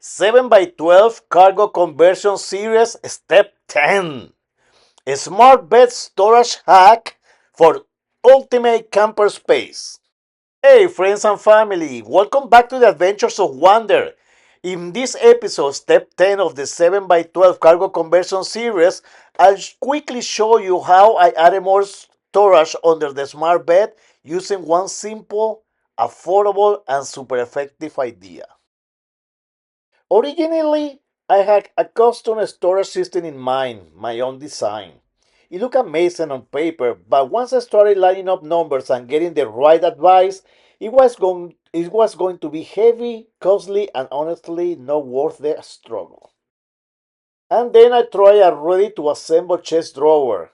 7 by 12 Cargo Conversion Series Step 10. A smart bed storage hack for ultimate camper space. Hey friends and family, welcome back to the Adventures of Wonder. In this episode, step 10 of the 7 by 12 Cargo Conversion Series, I'll quickly show you how I added more storage under the smart bed using one simple, affordable, and super effective idea. Originally, I had a custom storage system in mind, my own design. It looked amazing on paper, but once I started lining up numbers and getting the right advice, it was going to be heavy, costly, and honestly not worth the struggle. And then I tried a ready to assemble chest drawer.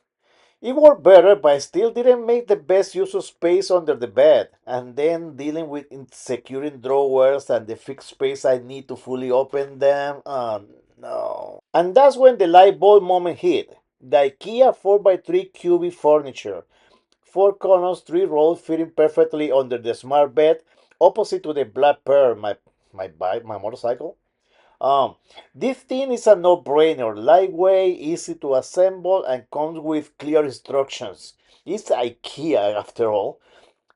It worked better, but I still didn't make the best use of space under the bed. And then dealing with securing drawers and the fixed space I need to fully open them. Oh no. And that's when the light bulb moment hit. The Ikea 4x3 cubic furniture. Four corners, three rows fitting perfectly under the smart bed, opposite to the black pearl, my bike, my motorcycle. Um, this thing is a no-brainer, lightweight, easy to assemble, and comes with clear instructions. It's IKEA after all.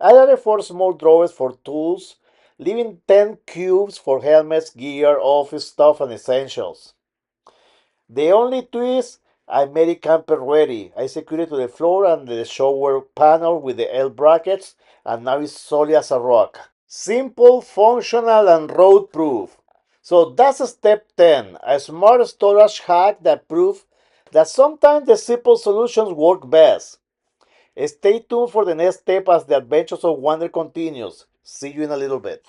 I added four small drawers for tools, leaving 10 cubes for helmets, gear, office stuff, and essentials. The only twist, I made it camper ready. I secured it to the floor and the shower panel with the L brackets, and now it's solid as a rock. Simple, functional, and road proof. So that's step 10, a smart storage hack that proves that sometimes the simple solutions work best. Stay tuned for the next step as the adventures of Wonder continues. See you in a little bit.